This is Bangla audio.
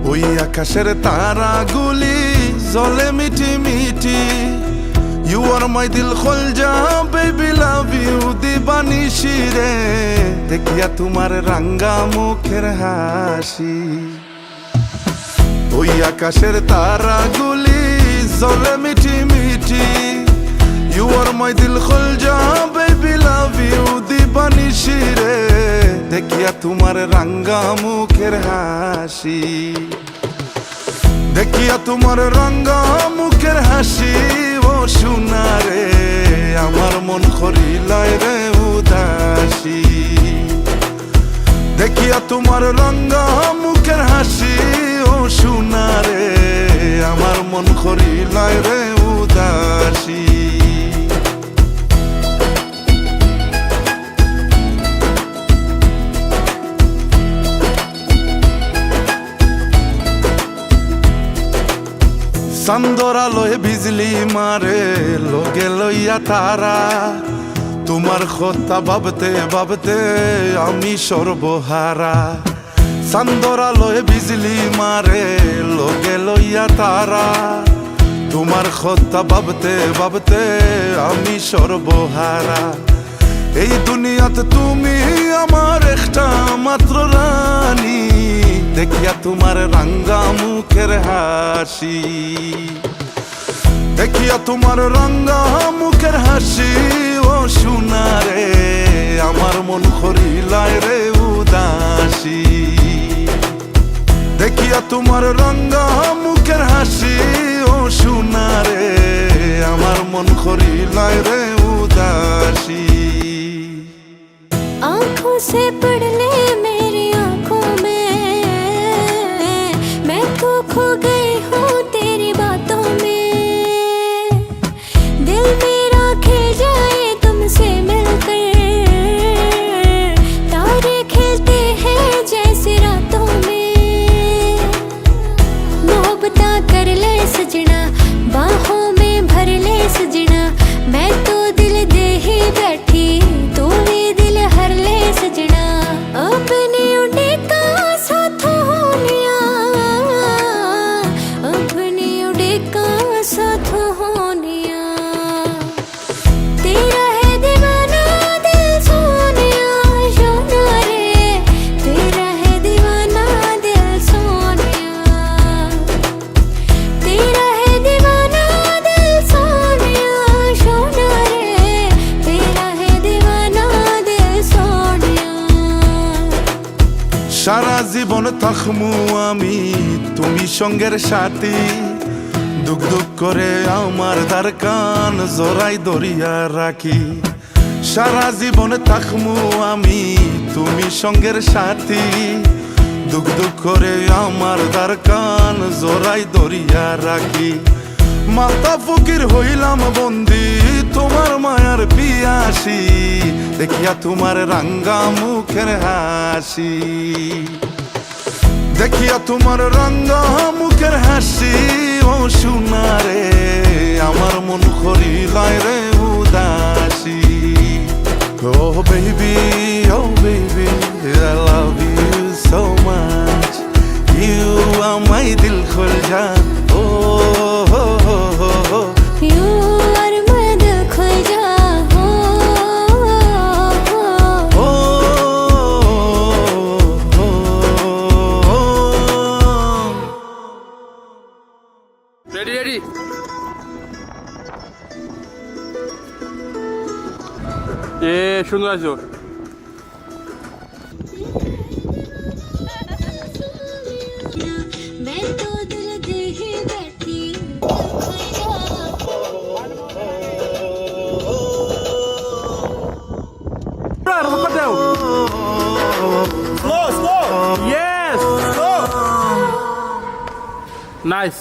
ওই আকাশের তারাগুলি জ্বলে মিটি মিটি। ইউ আর মাই দিল খোলজা বেবি লাভ ইউ দিবানিশি রে, দেখিয়া তোমার রাঙ্গা মুখের হাসি। ওই আকাশের তারাগুলি জ্বলে মিটি মিটি। ইউ আর মাই দিল খোলজা বেবি লাভ ইউ দিবানিশি রে, দেখিয়া তোমার রাঙ্গা মুখের হাসি। দেখিয়া তোমার রাঙ্গা মুখের হাসি ও সোনা রে, আমার মন করিলায় রে উদাসী। দেখিয়া তোমার রাঙ্গা মুখের হাসি ও সোনা রে, আমার মন করিলায় রে উদাসী। চান্দর আলোয় বিজলি মারে লগে লইয়া তারা, তোমার কথা ভাবতে ভাবতে আমি সর্বহারা। চান্দর আলোয় বিজলি মারে লগে লইয়া তারা, তোমার কথা ভাবতে ভাবতে আমি সর্বহারা। এই দুনিয়াতে তুমি আমার একটা মাত্র রানী, দেখিয়া তোমার রাঙ্গা মুখের হাসি। দেখিয়া তোমার রাঙ্গা মুখের হাসি ও সোনা রে, আমার মন করিলায় রে উদাসী। দেখিয়া তোমার রাঙ্গা মুখের হাসি ও সোনা রে, আমার মন করিলায় রে উদাসী। आँखों से पढ़ ले मेरी आँखों में, मैं तो खो गई हूँ तेरी बातों में। दिल मेरा खिल जाए तुमसे मिलकर, तारे खिलते हैं जैसे रातों में। मोहब्बत कर ले सजना, बाहों में भर ले सजना, मैं तो दिल दे ही बैठी, तू भी दिल हर ले सजना। अपने उड़े का साथ होनिया, अपने उड़े का साथ होनिया। तेरा है दीवाना दिल सोनिया सोना रे, तेरा है दीवाना दिल सोनिया। तेरा है दीवाना दिल सोनिया सोना रे, तेरा है दीवाना दिल सोनिया। সারা জীবন থাকমু আমি তুমি সঙ্গের সাথী, দুঃখ দুঃখ করে আমার দ্বার কান জড়াই দরিয়া রাখি। সারা জীবন থাকমু আমি তুমি সঙ্গের সাথী, দুঃখ দুঃখ করে আমার দ্বার কান জড়াই দরিয়া রাখি। মাতা ফকির হইলাম বন্দি তোমার মায়ার পিয়াসী, দেখিয়া তোমার রাঙ্গা মুখের হাসি। দেখিয়া তোমার রাঙ্গা মুখের হাসি ও সোনা রে, আমার মন করিলায় রে উদাসী। Oh baby, I love you so much. You are my dil khulja. Oh, oh, oh, oh, oh. You are my dil khul ja, Oh, oh, oh, oh. Ready, ready. সুন্দর আছো। मैं तो दिल दे ही बैठी। Slow, slow. Yes. Slow. Nice.